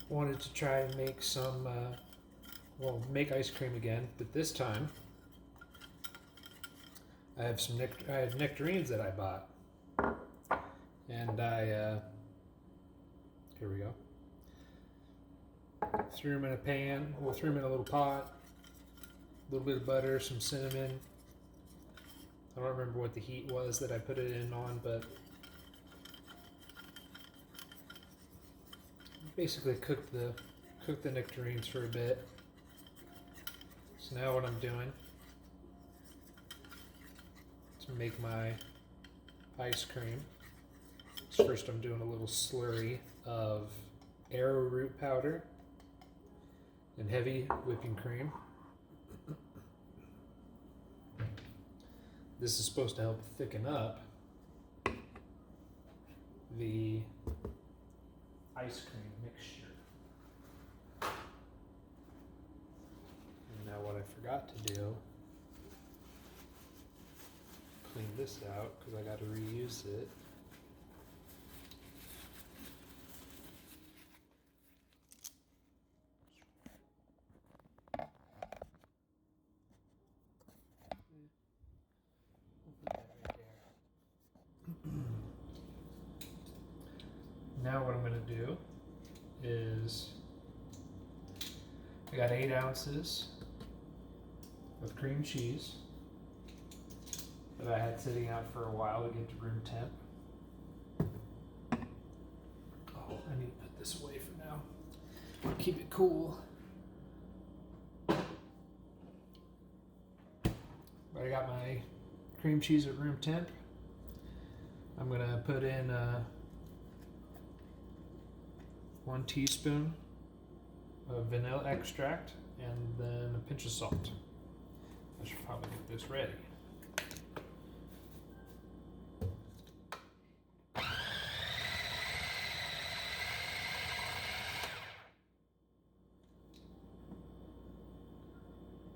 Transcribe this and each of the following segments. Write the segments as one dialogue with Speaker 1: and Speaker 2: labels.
Speaker 1: wanted to try and make some, make ice cream again, but this time I have I have nectarines that I bought, and here we go. Threw them in a pan. Well, threw them in a little pot. A little bit of butter, some cinnamon. I don't remember what the heat was that I put it in on, but basically cooked the nectarines for a bit. So now what I'm doing to make my ice cream is first I'm doing a little slurry of arrowroot powder and heavy whipping cream. This is supposed to help thicken up the ice cream mixture. And now what I forgot to do, clean this out because I got to reuse it. Now what I'm going to do is I got 8 ounces of cream cheese that I had sitting out for a while to get to room temp. Oh, I need to put this away for now. Keep it cool. But I got my cream cheese at room temp. I'm going to put in 1 teaspoon of vanilla extract and then a pinch of salt. I should probably get this ready.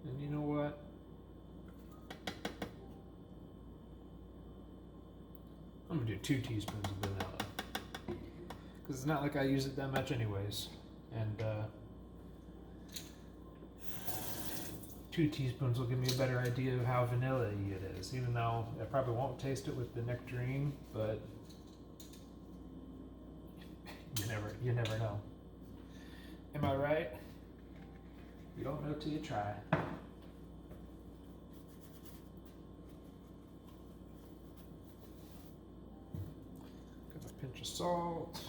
Speaker 1: And you know what? I'm gonna do 2 teaspoons of vanilla, because it's not like I use it that much anyways. And 2 teaspoons will give me a better idea of how vanilla-y it is, even though I probably won't taste it with the nectarine, but you never know. Am I right? You don't know till you try. Got a pinch of salt.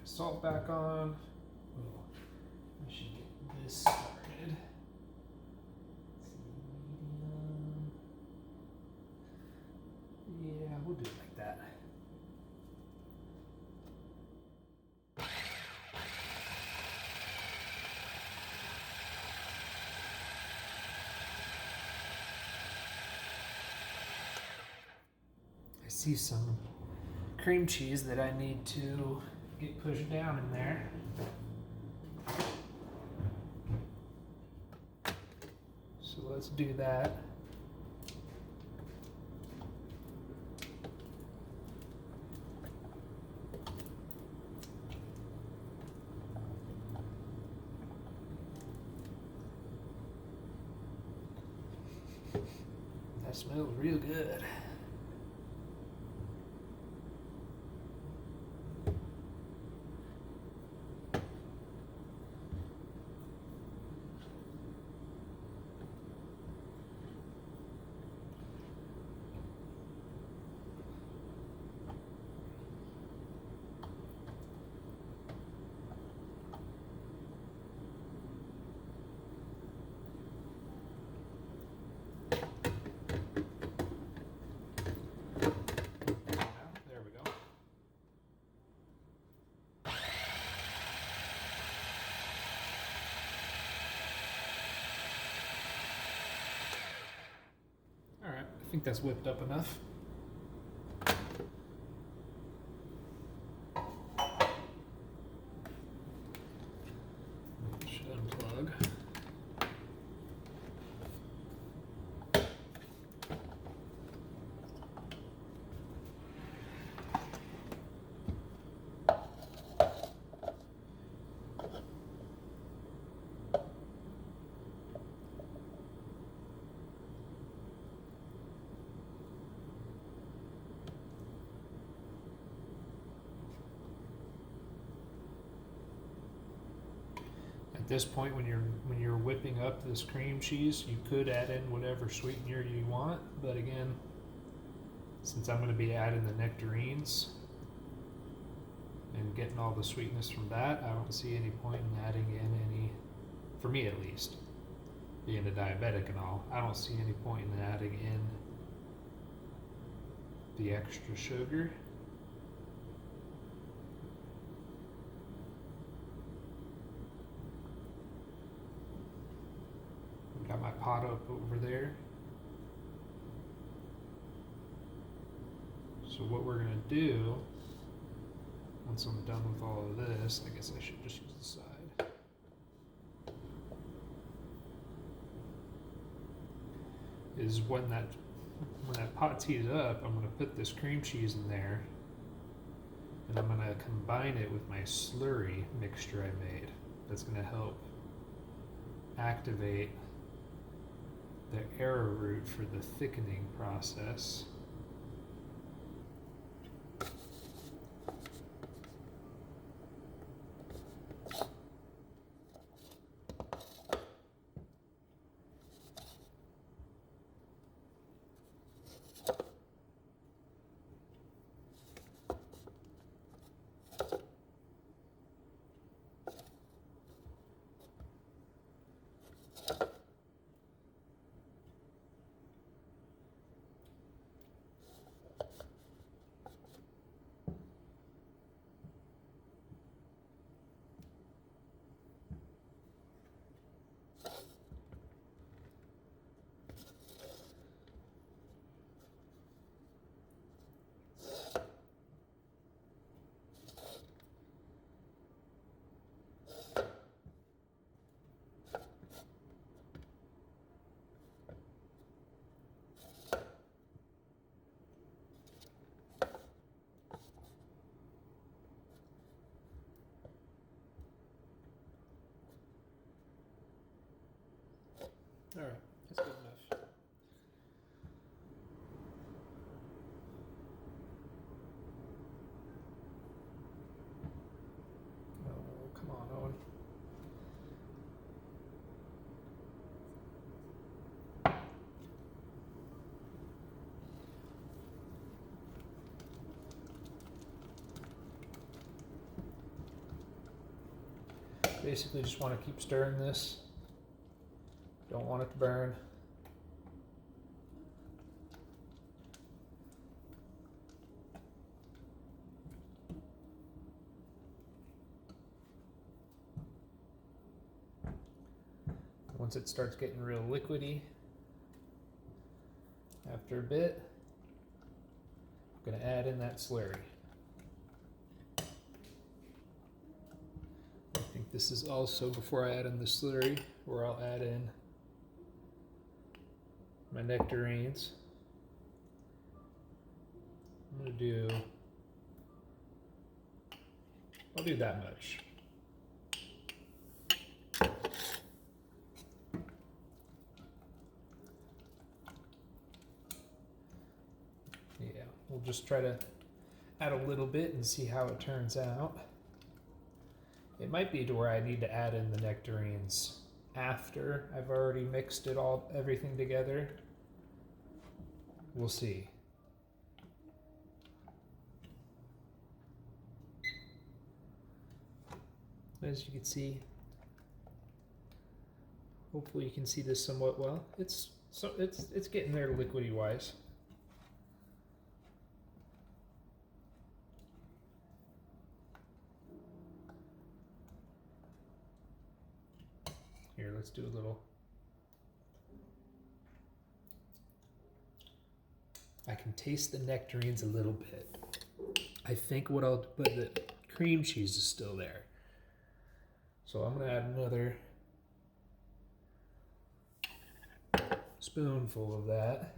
Speaker 1: Salt back on. Oh, I should get this started. Yeah, we'll do it like that. I see some cream cheese that I need to get pushed down in there. So let's do that. That smells real good. There we go. All right, I think that's whipped up enough. Should unplug. At this point, when you're whipping up this cream cheese, you could add in whatever sweetener you want, but again, since I'm going to be adding the nectarines and getting all the sweetness from that, I don't see any point in adding in any, for me at least, being a diabetic and all, I don't see any point in adding in the extra sugar. Got my pot up over there. So what we're gonna do, once I'm done with all of this, I guess I should just use the side. Is when that pot's heated up, I'm gonna put this cream cheese in there, and I'm gonna combine it with my slurry mixture I made. That's gonna help activate the arrowroot for the thickening process. All right, that's good enough. Oh, come on, Owen. Basically, just want to keep stirring this. Don't want it to burn. Once it starts getting real liquidy, after a bit, I'm going to add in that slurry. I think this is also, before I add in the slurry, where I'll add in my nectarines. I'll do that much. Yeah, we'll just try to add a little bit and see how it turns out. It might be to where I need to add in the nectarines after I've already mixed everything together. We'll see. As you can see, hopefully you can see this somewhat well. It's getting there liquidy wise. Here, let's do a little. I can taste the nectarines a little bit. I think but the cream cheese is still there. So I'm gonna add another spoonful of that.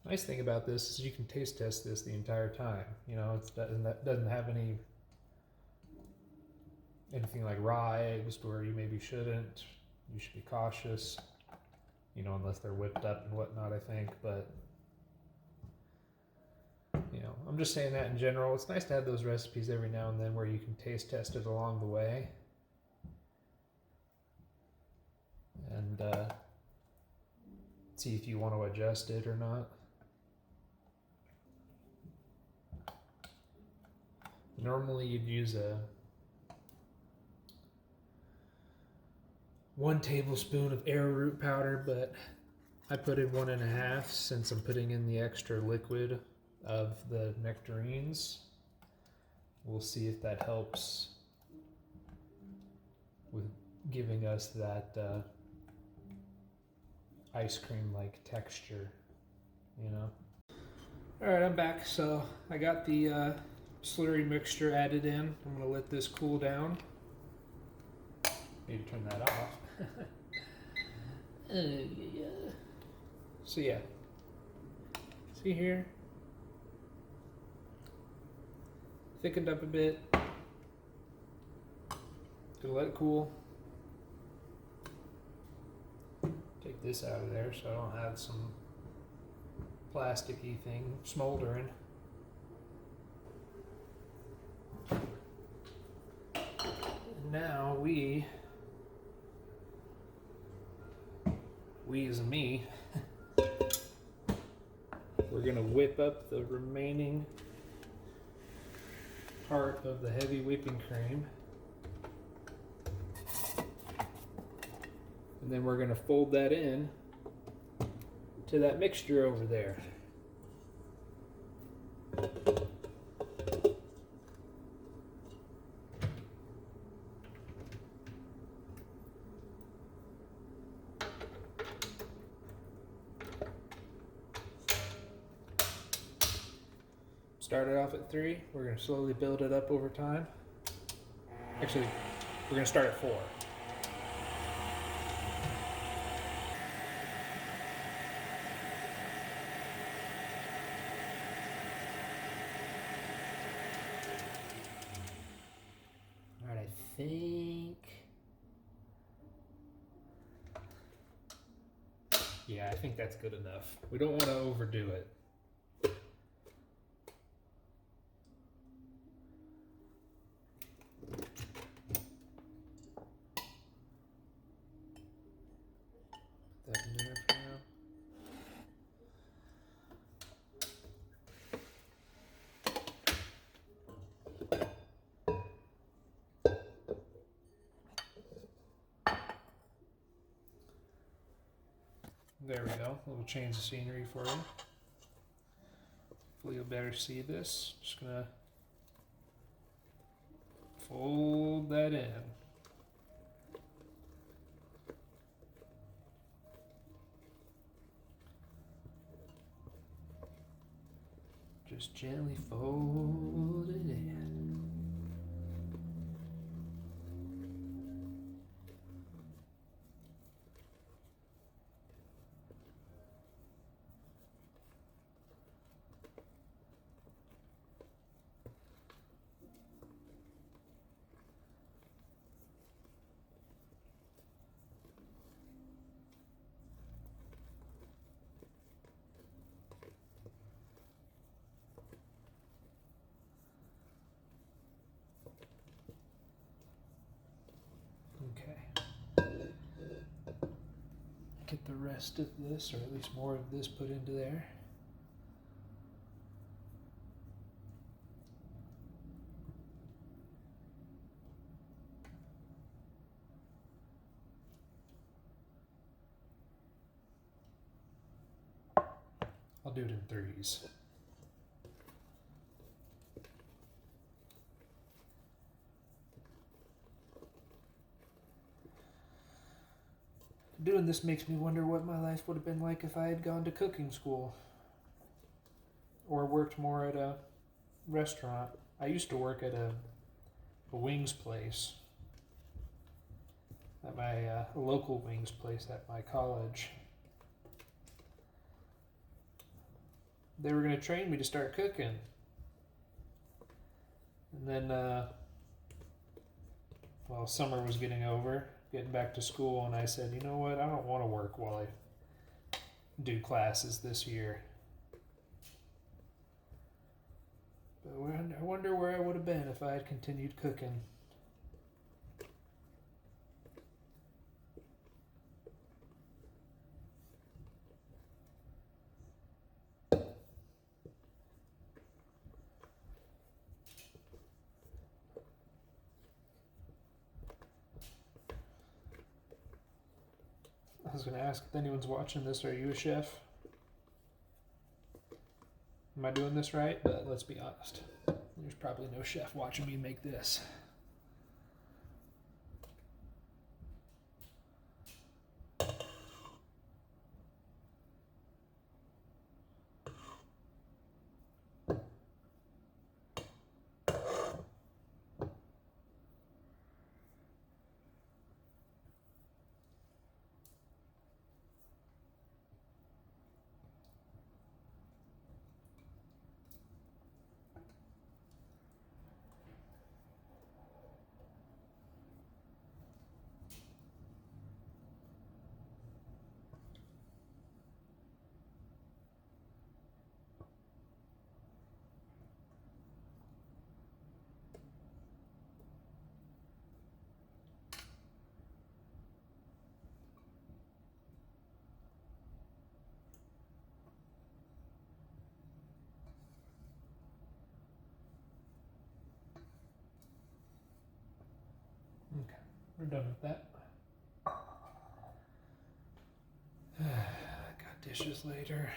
Speaker 1: Nice thing about this is you can taste test this the entire time. You know, it doesn't have any anything like raw eggs where you maybe shouldn't. You should be cautious, you know, unless they're whipped up and whatnot, I think. But, you know, I'm just saying that in general. It's nice to have those recipes every now and then where you can taste test it along the way. And see if you want to adjust it or not. Normally you'd use a 1 tablespoon of arrowroot powder, but I put in 1.5 since I'm putting in the extra liquid of the nectarines. We'll see if that helps with giving us that ice cream like texture, you know. Alright, I'm back. So I got the slurry mixture added in. I'm gonna let this cool down. Maybe turn that off. So yeah, see here, thickened up a bit. Gonna let it cool. Take this out of there so I don't have some plasticky thing smoldering. And now we as in me, we're gonna whip up the remaining part of the heavy whipping cream. And then we're gonna fold that in to that mixture over there. Started off at 3, we're going to slowly build it up over time. Actually, we're going to start at 4. Alright, I think... yeah, I think that's good enough. We don't want to overdo it. That in there for now. There we go. A little change of scenery for you. Hopefully you'll better see this. Just gonna fold that in. Just gently fold it in. Okay. Get the rest of this, or at least more of this, put into there. I'll do it in 3s. Doing this makes me wonder what my life would have been like if I had gone to cooking school or worked more at a restaurant. I used to work at a wings place, at my a local wings place at my college. They were going to train me to start cooking. And then well, summer was getting back to school, and I said, you know what, I don't want to work while I do classes this year. But I wonder where I would have been if I had continued cooking. I was going to ask if anyone's watching this, are you a chef? Am I doing this right? But let's be honest. There's probably no chef watching me make this. Okay, we're done with that. Got dishes later.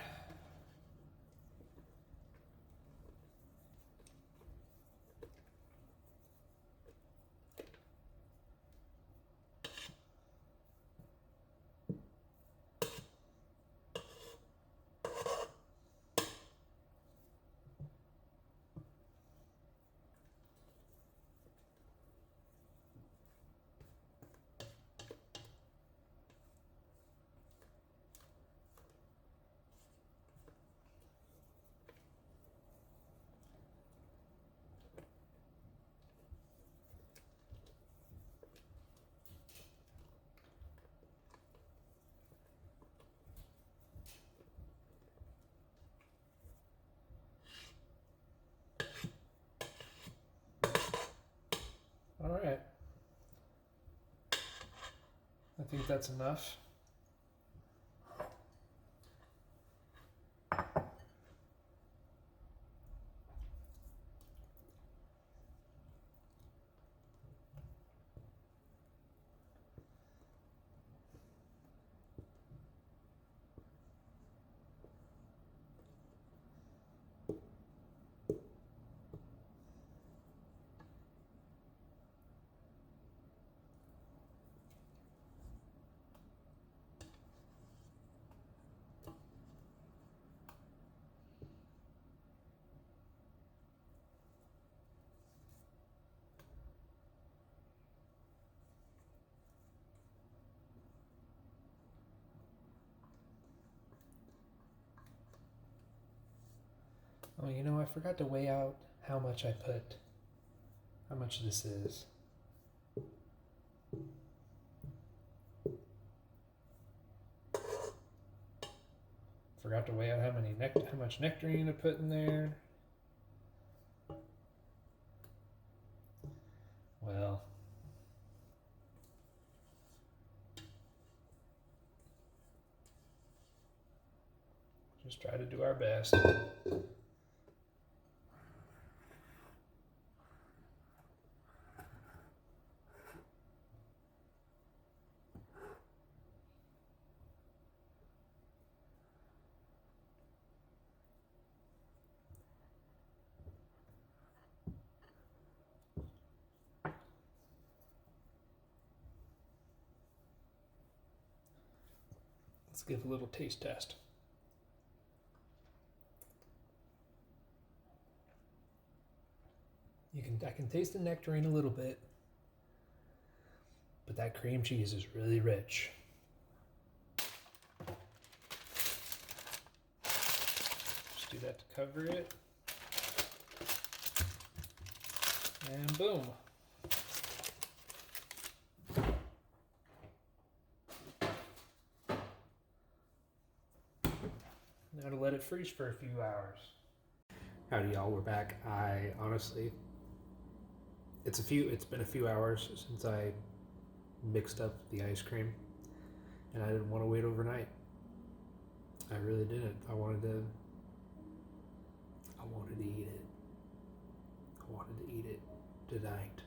Speaker 1: All right. I think that's enough. Oh, you know, I forgot to weigh out how much this is. Forgot to weigh out how much nectarine to put in there. Well, just try to do our best. Let's give a little taste test. I can taste the nectarine a little bit, but that cream cheese is really rich. Just do that to cover it. And boom. Now to let it freeze for a few hours. Howdy y'all, we're back. I honestly, it's been a few hours since I mixed up the ice cream, and I didn't want to wait overnight. I really didn't. I wanted to eat it. I wanted to eat it tonight.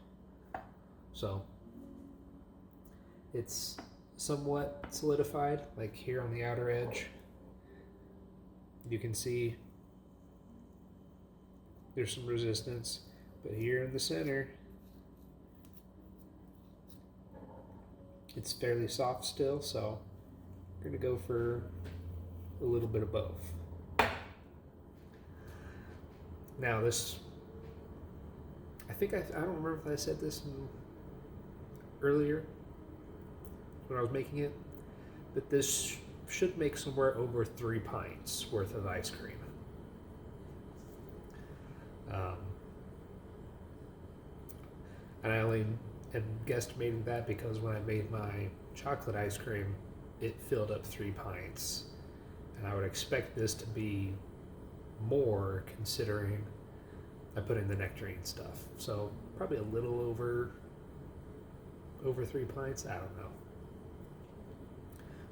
Speaker 1: So it's somewhat solidified, like here on the outer edge. You can see there's some resistance, but here in the center, it's fairly soft still, so we're gonna go for a little bit of both. Now this, I don't remember if I said this earlier when I was making it, but this should make somewhere over 3 pints worth of ice cream. And I only am guesstimating that because when I made my chocolate ice cream, it filled up 3 pints. And I would expect this to be more considering I put in the nectarine stuff. So probably a little over 3 pints, I don't know.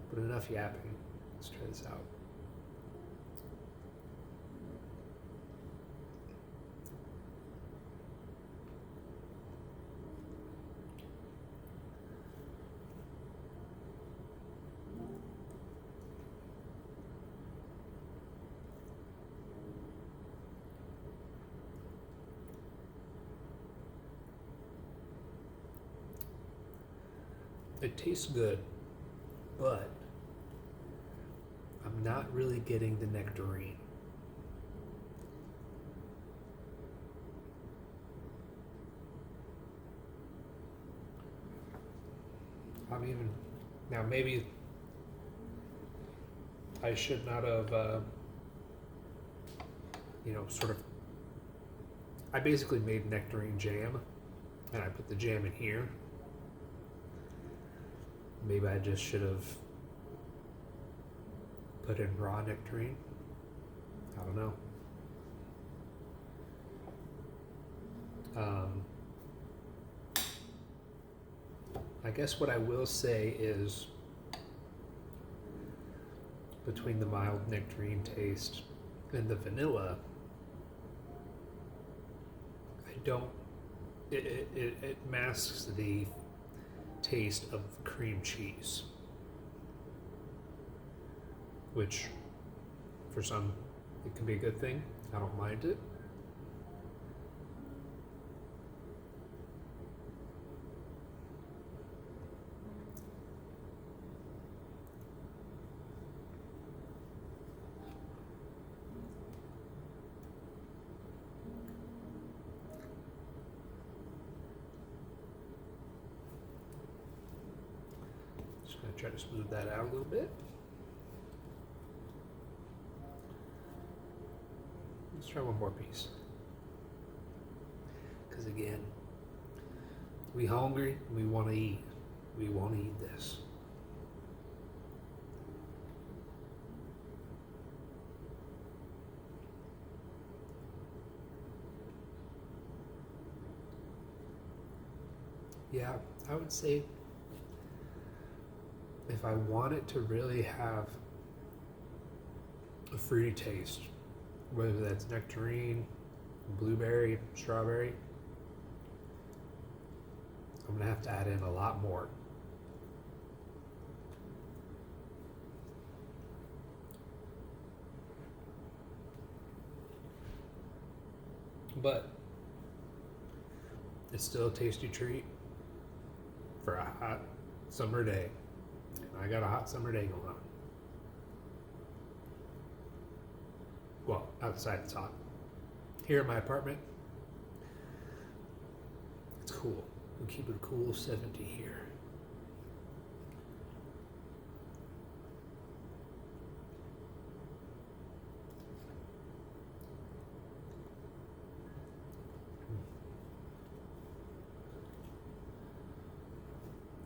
Speaker 1: But enough yapping. Let's try this out. It tastes good, but I'm not really getting the nectarine. Now maybe I should not have, I basically made nectarine jam, and I put the jam in here. Maybe I just should have put in raw nectarine. I don't know. I guess what I will say is between the mild nectarine taste and the vanilla, it masks the taste of cream cheese, which for some it can be a good thing. I don't mind it. Try to smooth that out a little bit. Let's try one more piece. Because again, we hungry, we want to eat. We want to eat this. Yeah, I would say if I want it to really have a fruity taste, whether that's nectarine, blueberry, strawberry, I'm gonna have to add in a lot more. But it's still a tasty treat for a hot summer day. I got a hot summer day going on. Well, outside it's hot. Here in my apartment, it's cool. We keep it a cool 70 here.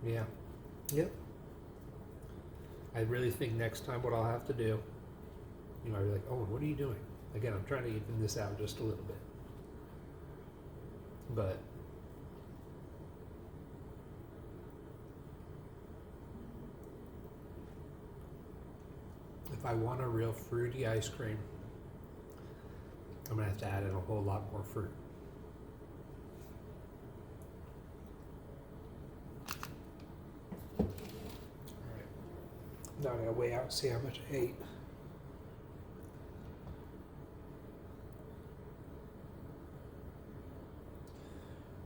Speaker 1: Yeah. Yep. I really think next time what I'll have to do you might be like, oh, what are you doing? Again, I'm trying to even this out just a little bit. But if I want a real fruity ice cream, I'm gonna have to add in a whole lot more fruit. Alright. Now I gotta weigh out and see how much I ate.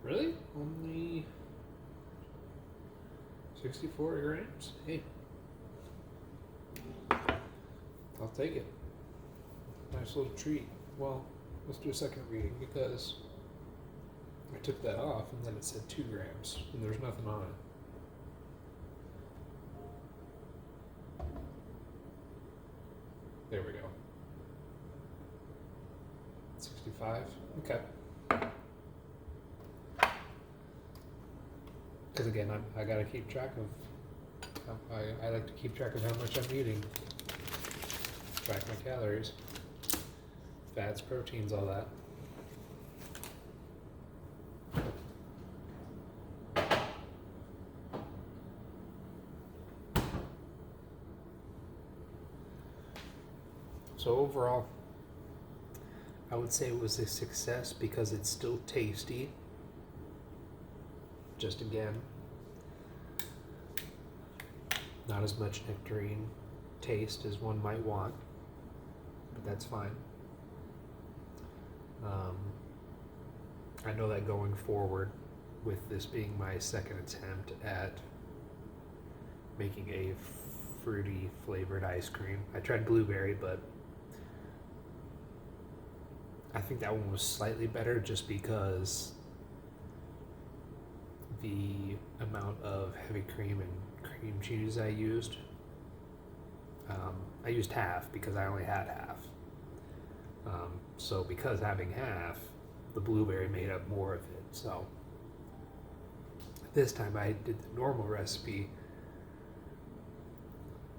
Speaker 1: Really? Only 64 grams? Hey. I'll take it. Nice little treat. Well, let's do a second reading because I took that off and then it said 2 grams and there's nothing on it. There we go. 65. Okay. Because again, I gotta keep track of. I like to keep track of how much I'm eating. Track my calories, fats, proteins, all that. So overall, I would say it was a success because it's still tasty. Just again, not as much nectarine taste as one might want, but that's fine. I know that going forward, with this being my second attempt at making a fruity flavored ice cream, I tried blueberry, but I think that one was slightly better just because the amount of heavy cream and cream cheese I used. I used half because I only had half. So because having half, the blueberry made up more of it. So this time I did the normal recipe,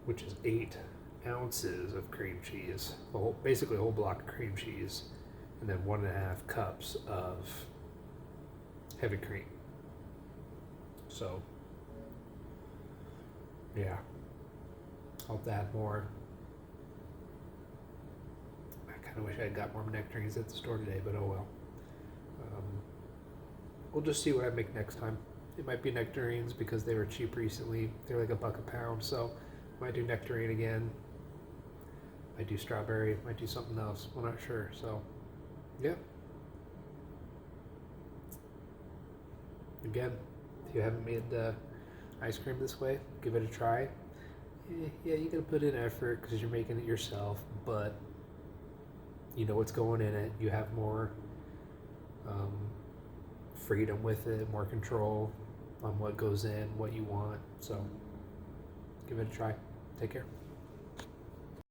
Speaker 1: which is 8 ounces of cream cheese, basically a whole block of cream cheese, and then 1.5 cups of heavy cream. So, yeah, I'll add more. I kind of wish I had got more nectarines at the store today, but oh well. We'll just see what I make next time. It might be nectarines because they were cheap recently. They're like $1 a pound, so might do nectarine again. Might do strawberry, might do something else. We're not sure, so yeah. Again, if you haven't made ice cream this way, give it a try. Yeah, you gotta put in effort because you're making it yourself, but you know what's going in it. You have more freedom with it, more control on what goes in, what you want. So give it a try. Take care.